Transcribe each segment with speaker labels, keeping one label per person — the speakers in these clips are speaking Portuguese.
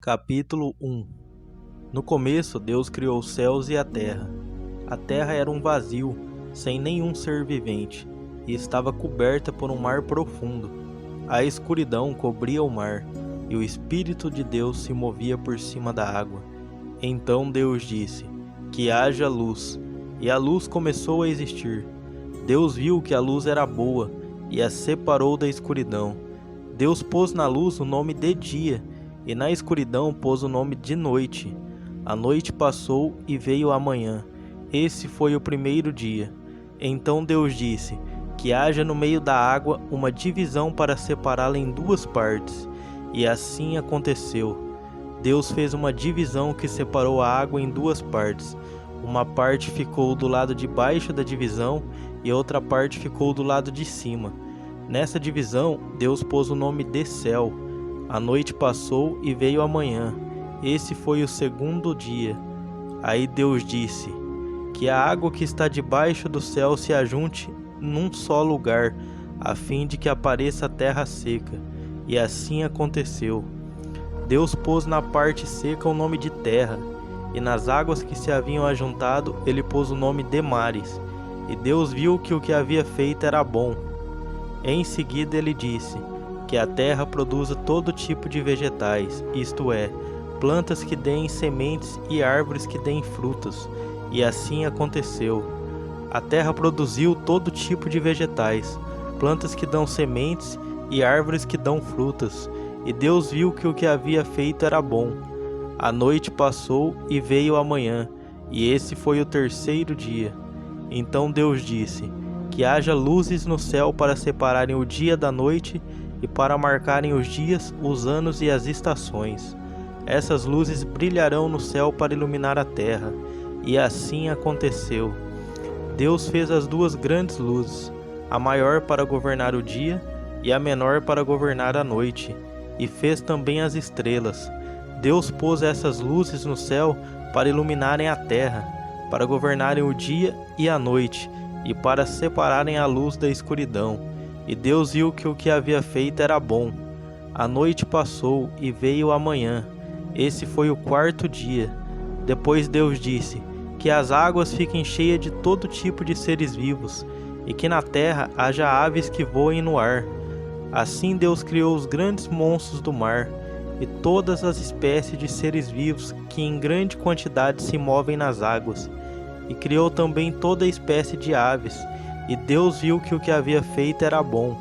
Speaker 1: Capítulo 1. No começo, Deus criou os céus e a terra. A terra era um vazio, sem nenhum ser vivente, e estava coberta por um mar profundo. A escuridão cobria o mar, e o Espírito de Deus se movia por cima da água. Então Deus disse: "Que haja luz", e a luz começou a existir. Deus viu que a luz era boa, e a separou da escuridão. Deus pôs na luz o nome de dia, e na escuridão pôs o nome de noite. A noite passou e veio a manhã. Esse foi o primeiro dia. Então Deus disse: "Que haja no meio da água uma divisão para separá-la em duas partes." E assim aconteceu. Deus fez uma divisão que separou a água em duas partes. Uma parte ficou do lado de baixo da divisão e outra parte ficou do lado de cima. Nessa divisão, Deus pôs o nome de céu. A noite passou e veio a manhã. Esse foi o segundo dia. Aí Deus disse: "Que a água que está debaixo do céu se ajunte num só lugar, a fim de que apareça a terra seca." E assim aconteceu. Deus pôs na parte seca o nome de terra, e nas águas que se haviam ajuntado, ele pôs o nome de mares. E Deus viu que o que havia feito era bom. Em seguida ele disse: "Que a terra produza todo tipo de vegetais, isto é, plantas que deem sementes e árvores que deem frutos." E assim aconteceu. A terra produziu todo tipo de vegetais, plantas que dão sementes e árvores que dão frutas. E Deus viu que o que havia feito era bom. A noite passou e veio a manhã, e esse foi o terceiro dia. Então Deus disse: "Que haja luzes no céu para separarem o dia da noite e para marcarem os dias, os anos e as estações. Essas luzes brilharão no céu para iluminar a terra." E assim aconteceu. Deus fez as duas grandes luzes, a maior para governar o dia e a menor para governar a noite, e fez também as estrelas. Deus pôs essas luzes no céu para iluminarem a terra, para governarem o dia e a noite, e para separarem a luz da escuridão. E Deus viu que o que havia feito era bom. A noite passou e veio a manhã. Esse foi o quarto dia. Depois Deus disse: "Que as águas fiquem cheias de todo tipo de seres vivos, e que na terra haja aves que voem no ar." Assim Deus criou os grandes monstros do mar, e todas as espécies de seres vivos que em grande quantidade se movem nas águas. E criou também toda espécie de aves. E Deus viu que o que havia feito era bom.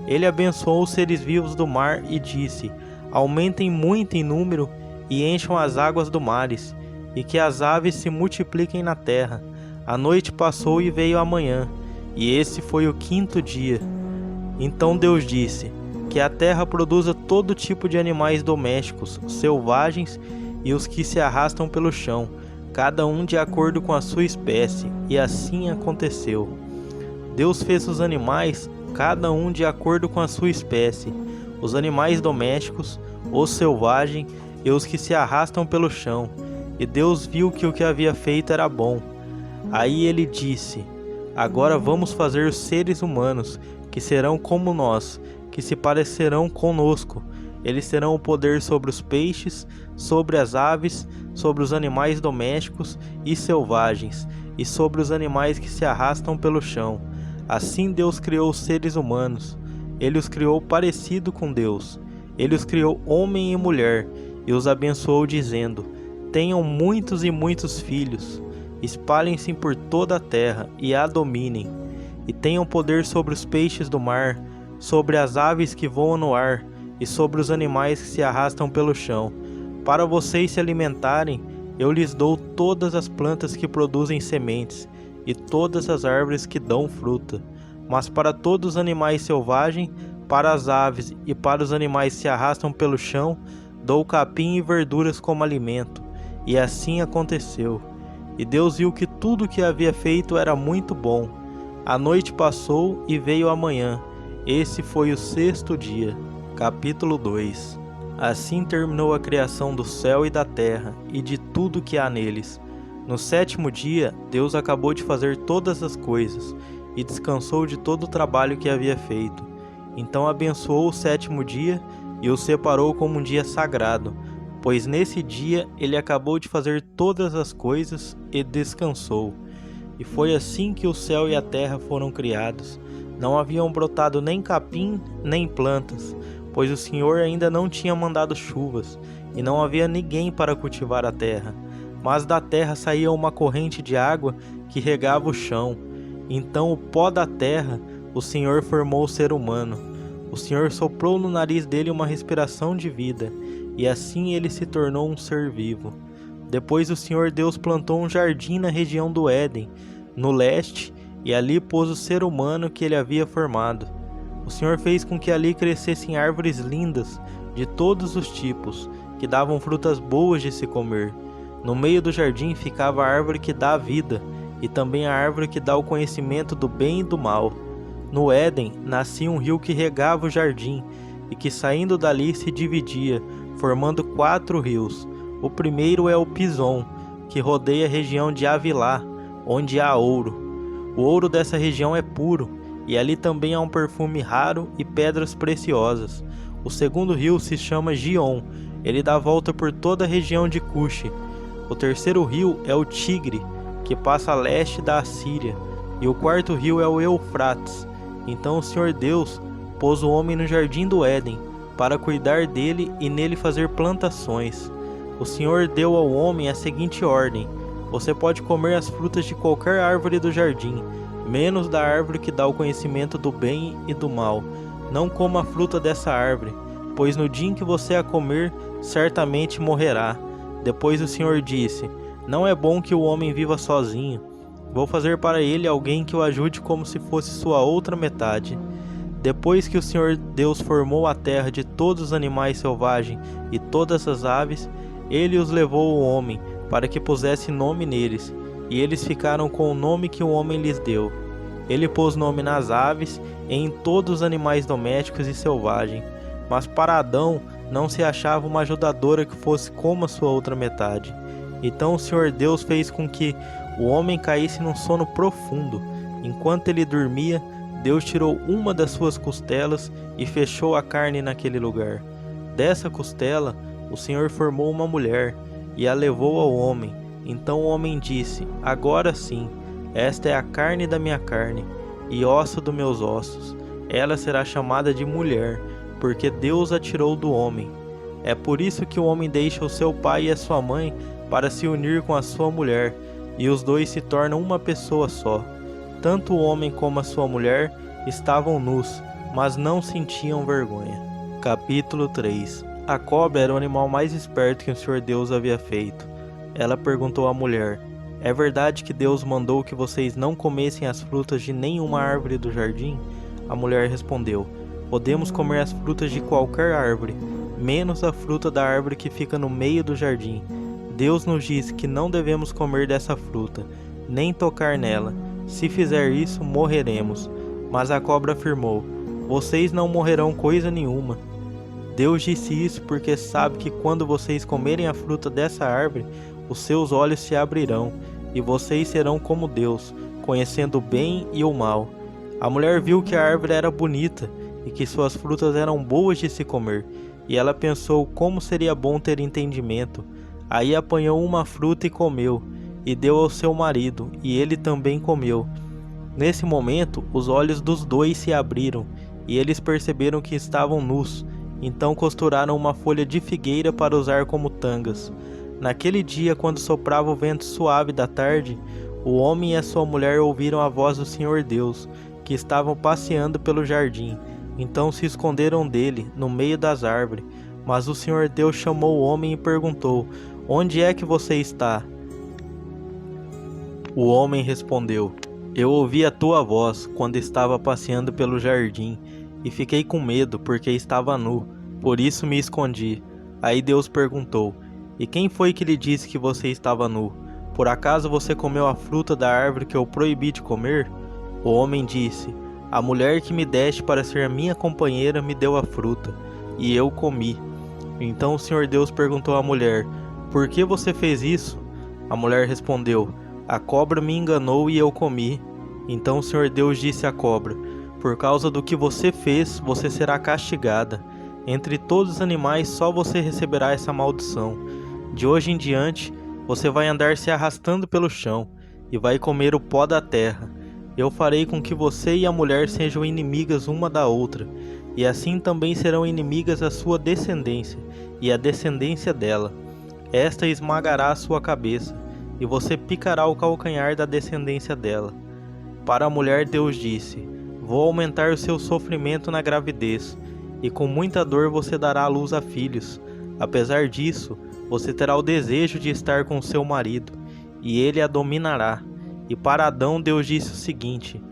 Speaker 1: Ele abençoou os seres vivos do mar e disse: "Aumentem muito em número e encham as águas do mares, e que as aves se multipliquem na terra." A noite passou e veio a manhã, e esse foi o quinto dia. Então Deus disse: "Que a terra produza todo tipo de animais domésticos, selvagens e os que se arrastam pelo chão, cada um de acordo com a sua espécie." E assim aconteceu. Deus fez os animais, cada um de acordo com a sua espécie, os animais domésticos, os selvagens e os que se arrastam pelo chão. E Deus viu que o que havia feito era bom. Aí ele disse: "Agora vamos fazer os seres humanos, que serão como nós, que se parecerão conosco. Eles terão o poder sobre os peixes, sobre as aves, sobre os animais domésticos e selvagens, e sobre os animais que se arrastam pelo chão." Assim Deus criou os seres humanos. Ele os criou parecido com Deus. Ele os criou homem e mulher, e os abençoou dizendo: "Tenham muitos e muitos filhos. Espalhem-se por toda a terra e a dominem. E tenham poder sobre os peixes do mar, sobre as aves que voam no ar, e sobre os animais que se arrastam pelo chão. Para vocês se alimentarem, eu lhes dou todas as plantas que produzem sementes, e todas as árvores que dão fruta. Mas para todos os animais selvagens, para as aves e para os animais que se arrastam pelo chão, dou capim e verduras como alimento." E assim aconteceu. E Deus viu que tudo o que havia feito era muito bom. A noite passou e veio a manhã. Esse foi o sexto dia. Capítulo 2. Assim terminou a criação do céu e da terra, e de tudo que há neles. No sétimo dia, Deus acabou de fazer todas as coisas, e descansou de todo o trabalho que havia feito. Então abençoou o sétimo dia, e o separou como um dia sagrado, pois nesse dia ele acabou de fazer todas as coisas e descansou. E foi assim que o céu e a terra foram criados. Não haviam brotado nem capim, nem plantas, pois o Senhor ainda não tinha mandado chuvas, e não havia ninguém para cultivar a terra. Mas da terra saía uma corrente de água que regava o chão. Então o pó da terra, o Senhor formou o ser humano. O Senhor soprou no nariz dele uma respiração de vida, e assim ele se tornou um ser vivo. Depois o Senhor Deus plantou um jardim na região do Éden, no leste, e ali pôs o ser humano que ele havia formado. O Senhor fez com que ali crescessem árvores lindas, de todos os tipos, que davam frutas boas de se comer. No meio do jardim ficava a árvore que dá a vida, e também a árvore que dá o conhecimento do bem e do mal. No Éden nascia um rio que regava o jardim, e que saindo dali se dividia, formando 4 rios. O primeiro é o Pison, que rodeia a região de Havilá, onde há ouro. O ouro dessa região é puro, e ali também há um perfume raro e pedras preciosas. O segundo rio se chama Gion, ele dá volta por toda a região de Cuxi. O terceiro rio é o Tigre, que passa a leste da Assíria, e o quarto rio é o Eufrates. Então o Senhor Deus pôs o homem no jardim do Éden, para cuidar dele e nele fazer plantações. O Senhor deu ao homem a seguinte ordem: você pode comer as frutas de qualquer árvore do jardim, menos da árvore que dá o conhecimento do bem e do mal. Não coma a fruta dessa árvore, pois no dia em que você a comer, certamente morrerá. Depois o Senhor disse: não é bom que o homem viva sozinho. Vou fazer para ele alguém que o ajude como se fosse sua outra metade. Depois que o Senhor Deus formou a terra de todos os animais selvagens e todas as aves, ele os levou ao homem, para que pusesse nome neles, e eles ficaram com o nome que o homem lhes deu. Ele pôs nome nas aves e em todos os animais domésticos e selvagens, mas para Adão não se achava uma ajudadora que fosse como a sua outra metade. Então o Senhor Deus fez com que o homem caísse num sono profundo. Enquanto ele dormia, Deus tirou uma das suas costelas e fechou a carne naquele lugar. Dessa costela, o Senhor formou uma mulher e a levou ao homem. Então o homem disse: agora sim, esta é a carne da minha carne e osso dos meus ossos. Ela será chamada de mulher, porque Deus a tirou do homem. É por isso que o homem deixa o seu pai e a sua mãe para se unir com a sua mulher, e os dois se tornam uma pessoa só. Tanto o homem como a sua mulher estavam nus, mas não sentiam vergonha. Capítulo 3. A cobra era o animal mais esperto que o Senhor Deus havia feito. Ela perguntou à mulher: é verdade que Deus mandou que vocês não comessem as frutas de nenhuma árvore do jardim? A mulher respondeu: podemos comer as frutas de qualquer árvore, menos a fruta da árvore que fica no meio do jardim. Deus nos disse que não devemos comer dessa fruta, nem tocar nela. Se fizer isso, morreremos. Mas a cobra afirmou: vocês não morrerão coisa nenhuma. Deus disse isso porque sabe que quando vocês comerem a fruta dessa árvore, os seus olhos se abrirão, e vocês serão como Deus, conhecendo o bem e o mal. A mulher viu que a árvore era bonita, e que suas frutas eram boas de se comer, e ela pensou como seria bom ter entendimento. Aí apanhou uma fruta e comeu, e deu ao seu marido, e ele também comeu. Nesse momento, os olhos dos dois se abriram, e eles perceberam que estavam nus. Então costuraram uma folha de figueira para usar como tangas. Naquele dia, quando soprava o vento suave da tarde, o homem e a sua mulher ouviram a voz do Senhor Deus, que estavam passeando pelo jardim. Então se esconderam dele, no meio das árvores. Mas o Senhor Deus chamou o homem e perguntou: onde é que você está? O homem respondeu: eu ouvi a tua voz quando estava passeando pelo jardim, e fiquei com medo porque estava nu, por isso me escondi. Aí Deus perguntou: e quem foi que lhe disse que você estava nu? Por acaso você comeu a fruta da árvore que eu proibi de comer? O homem disse: a mulher que me deste para ser minha companheira me deu a fruta, e eu comi. Então o Senhor Deus perguntou à mulher: por que você fez isso? A mulher respondeu: a cobra me enganou e eu comi. Então o Senhor Deus disse à cobra: por causa do que você fez, você será castigada. Entre todos os animais só você receberá essa maldição. De hoje em diante, você vai andar se arrastando pelo chão e vai comer o pó da terra. Eu farei com que você e a mulher sejam inimigas uma da outra, e assim também serão inimigas a sua descendência e a descendência dela. Esta esmagará a sua cabeça, e você picará o calcanhar da descendência dela. Para a mulher Deus disse: Vou aumentar o seu sofrimento na gravidez, e com muita dor você dará à luz a filhos. Apesar disso, você terá o desejo de estar com seu marido, e ele a dominará. E para Adão Deus disse o seguinte: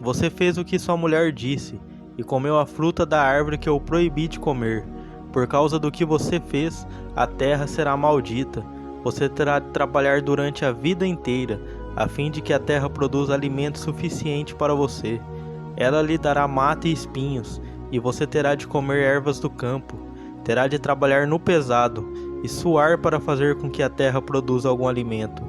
Speaker 1: Você fez o que sua mulher disse, e comeu a fruta da árvore que eu proibi de comer. Por causa do que você fez, a terra será maldita. Você terá de trabalhar durante a vida inteira, a fim de que a terra produza alimento suficiente para você. Ela lhe dará mata e espinhos, e você terá de comer ervas do campo. Terá de trabalhar no pesado e suar para fazer com que a terra produza algum alimento.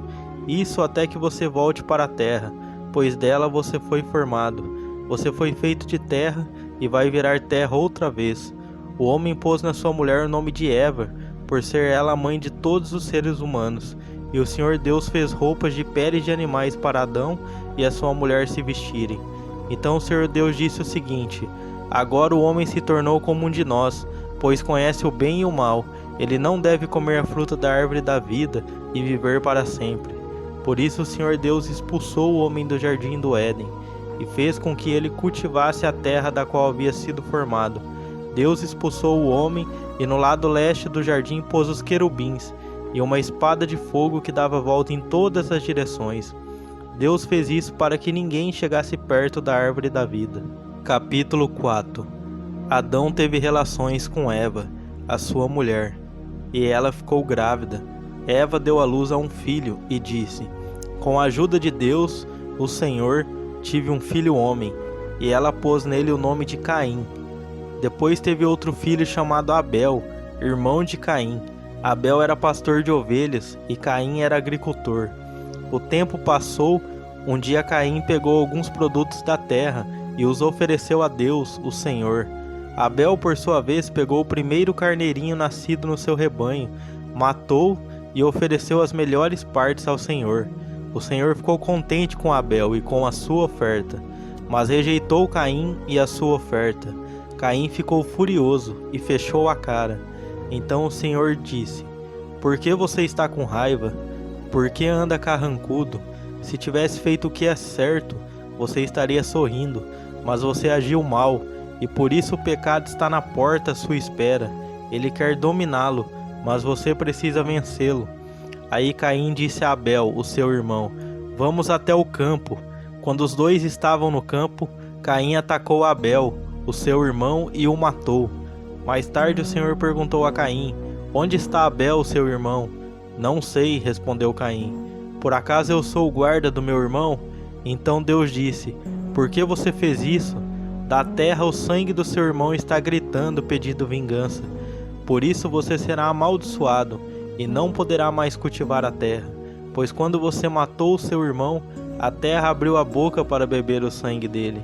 Speaker 1: Isso até que você volte para a terra, pois dela você foi formado. Você foi feito de terra e vai virar terra outra vez. O homem pôs na sua mulher o nome de Eva, por ser ela a mãe de todos os seres humanos. E o Senhor Deus fez roupas de peles de animais para Adão e a sua mulher se vestirem. Então o Senhor Deus disse o seguinte: Agora o homem se tornou como um de nós, pois conhece o bem e o mal. Ele não deve comer a fruta da árvore da vida e viver para sempre. Por isso o Senhor Deus expulsou o homem do jardim do Éden e fez com que ele cultivasse a terra da qual havia sido formado. Deus expulsou o homem e no lado leste do jardim pôs os querubins e uma espada de fogo que dava volta em todas as direções. Deus fez isso para que ninguém chegasse perto da árvore da vida. Capítulo 4. Adão teve relações com Eva, a sua mulher, e ela ficou grávida. Eva deu à luz a um filho e disse: Com a ajuda de Deus, o Senhor, tive um filho homem, e ela pôs nele o nome de Caim. Depois teve outro filho chamado Abel, irmão de Caim. Abel era pastor de ovelhas e Caim era agricultor. O tempo passou. Um dia Caim pegou alguns produtos da terra e os ofereceu a Deus, o Senhor. Abel, por sua vez, pegou o primeiro carneirinho nascido no seu rebanho, matou e ofereceu as melhores partes ao Senhor. O Senhor ficou contente com Abel e com a sua oferta, mas rejeitou Caim e a sua oferta. Caim ficou furioso e fechou a cara. Então o Senhor disse: Por que você está com raiva? Por que anda carrancudo? Se tivesse feito o que é certo, você estaria sorrindo, mas você agiu mal, e por isso o pecado está na porta à sua espera. Ele quer dominá-lo, mas você precisa vencê-lo. Aí Caim disse a Abel, o seu irmão: Vamos até o campo. Quando os dois estavam no campo, Caim atacou Abel, o seu irmão, e o matou. Mais tarde o Senhor perguntou a Caim: Onde está Abel, seu irmão? Não sei, respondeu Caim. Por acaso eu sou o guarda do meu irmão? Então Deus disse: Por que você fez isso? Da terra o sangue do seu irmão está gritando, pedindo vingança. Por isso você será amaldiçoado e não poderá mais cultivar a terra. Pois quando você matou o seu irmão, a terra abriu a boca para beber o sangue dele.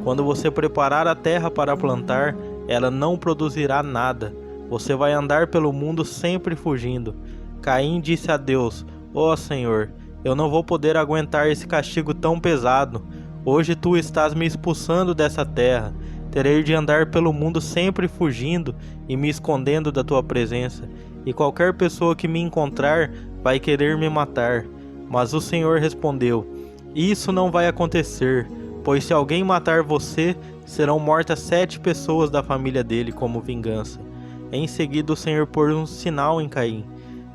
Speaker 1: Quando você preparar a terra para plantar, ela não produzirá nada. Você vai andar pelo mundo sempre fugindo. Caim disse a Deus: Ó Senhor, eu não vou poder aguentar esse castigo tão pesado. Hoje tu estás me expulsando dessa terra. Terei de andar pelo mundo sempre fugindo e me escondendo da tua presença. E qualquer pessoa que me encontrar vai querer me matar. Mas o Senhor respondeu: Isso não vai acontecer, pois se alguém matar você, serão mortas 7 pessoas da família dele como vingança. Em seguida o Senhor pôs um sinal em Caim,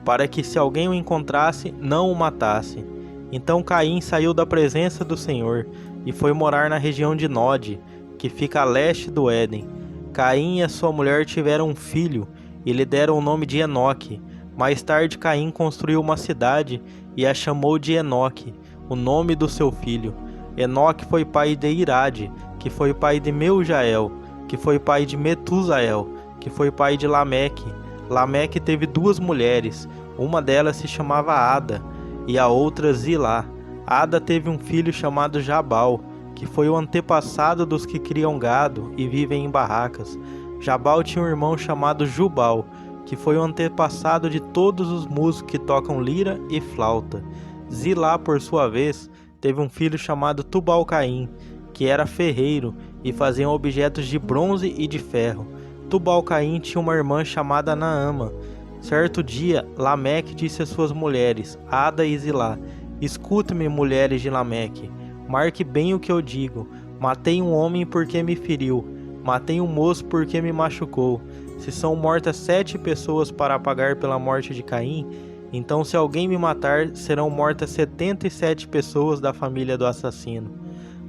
Speaker 1: para que se alguém o encontrasse, não o matasse. Então Caim saiu da presença do Senhor e foi morar na região de Nod, que fica a leste do Éden. Caim e a sua mulher tiveram um filho e lhe deram o nome de Enoque. Mais tarde Caim construiu uma cidade e a chamou de Enoque, o nome do seu filho. Enoque foi pai de Irade, que foi pai de Meujael, que foi pai de Metusael, que foi pai de Lameque. Lameque teve 2 mulheres, uma delas se chamava Ada e a outra Zilá. Ada teve um filho chamado Jabal, que foi o antepassado dos que criam gado e vivem em barracas. Jabal tinha um irmão chamado Jubal, que foi o antepassado de todos os músicos que tocam lira e flauta. Zilá, por sua vez, teve um filho chamado Tubal-Caim, que era ferreiro e fazia objetos de bronze e de ferro. Tubal-Caim tinha uma irmã chamada Naama. Certo dia, Lameque disse às suas mulheres, Ada e Zilá: Escute-me, mulheres de Lameque, marque bem o que eu digo. Matei um homem porque me feriu, matei um moço porque me machucou. Se são mortas 7 pessoas para pagar pela morte de Caim, então se alguém me matar, serão mortas 77 pessoas da família do assassino.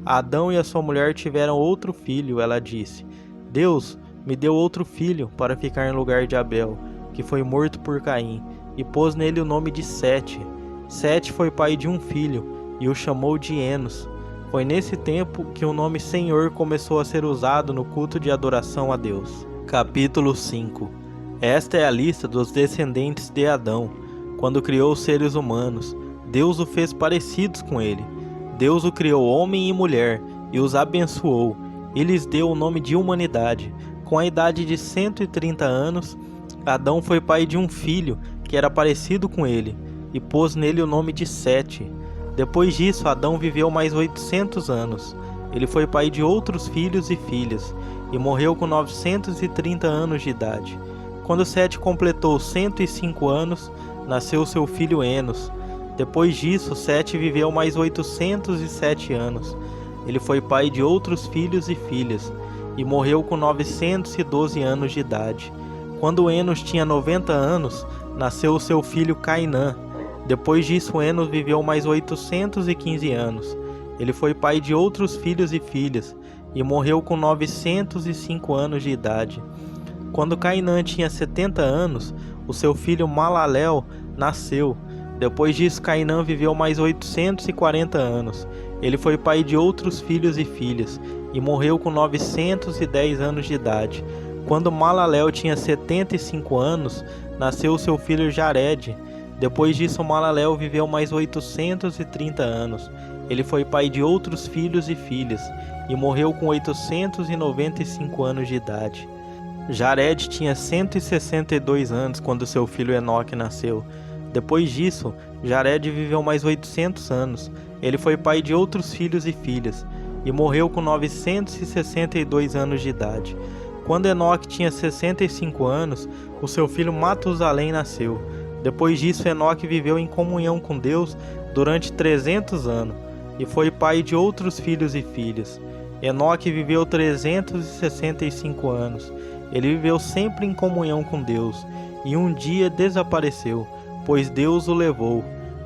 Speaker 1: Adão e a sua mulher tiveram outro filho, ela disse. Deus me deu outro filho para ficar em lugar de Abel, que foi morto por Caim, e pôs nele o nome de Sete. Sete foi pai de um filho, e o chamou de Enos. Foi nesse tempo que o nome Senhor começou a ser usado no culto de adoração a Deus. Capítulo 5. Esta é a lista dos descendentes de Adão. Quando criou os seres humanos, Deus o fez parecidos com ele. Deus o criou homem e mulher, e os abençoou, e lhes deu o nome de humanidade. Com a idade de 130 anos, Adão foi pai de um filho, que era parecido com ele, e pôs nele o nome de Sete. Depois disso, Adão viveu mais 800 anos. Ele foi pai de outros filhos e filhas, e morreu com 930 anos de idade. Quando Sete completou 105 anos, nasceu seu filho Enos. Depois disso, Sete viveu mais 807 anos. Ele foi pai de outros filhos e filhas, e morreu com 912 anos de idade. Quando Enos tinha 90 anos, nasceu seu filho Cainã. Depois disso, Enos viveu mais 815 anos. Ele foi pai de outros filhos e filhas, e morreu com 905 anos de idade. Quando Cainã tinha 70 anos, o seu filho Malalel nasceu. Depois disso, Cainã viveu mais 840 anos. Ele foi pai de outros filhos e filhas, e morreu com 910 anos de idade. Quando Malalel tinha 75 anos, nasceu seu filho Jared. Depois disso, Malalel viveu mais 830 anos. Ele foi pai de outros filhos e filhas, e morreu com 895 anos de idade. Jared tinha 162 anos quando seu filho Enoque nasceu. Depois disso, Jared viveu mais 800 anos. Ele foi pai de outros filhos e filhas, e morreu com 962 anos de idade. Quando Enoque tinha 65 anos, o seu filho Matusalém nasceu. Depois disso, Enoque viveu em comunhão com Deus durante 300 anos, e foi pai de outros filhos e filhas. Enoque viveu 365 anos. Ele viveu sempre em comunhão com Deus, e um dia desapareceu, pois Deus o levou.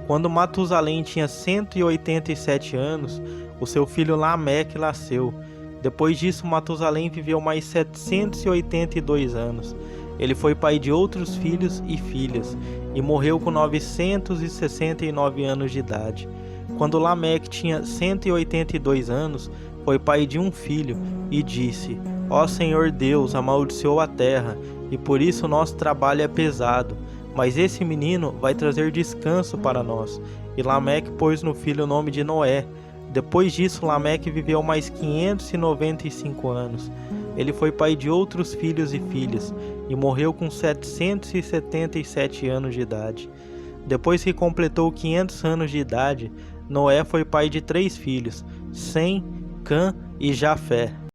Speaker 1: Quando Matusalém tinha 187 anos, o seu filho Lameque nasceu. Depois disso, Matusalém viveu mais 782 anos. Ele foi pai de outros filhos e filhas, e morreu com 969 anos de idade. Quando Lameque tinha 182 anos, foi pai de um filho, e disse: Ó Senhor Deus, amaldiçoou a terra, e por isso nosso trabalho é pesado. Mas esse menino vai trazer descanso para nós. E Lameque pôs no filho o nome de Noé. Depois disso, Lameque viveu mais 595 anos. Ele foi pai de outros filhos e filhas, e morreu com 777 anos de idade. Depois que completou 500 anos de idade, Noé foi pai de 3 filhos, Sem, Cã e Jafé.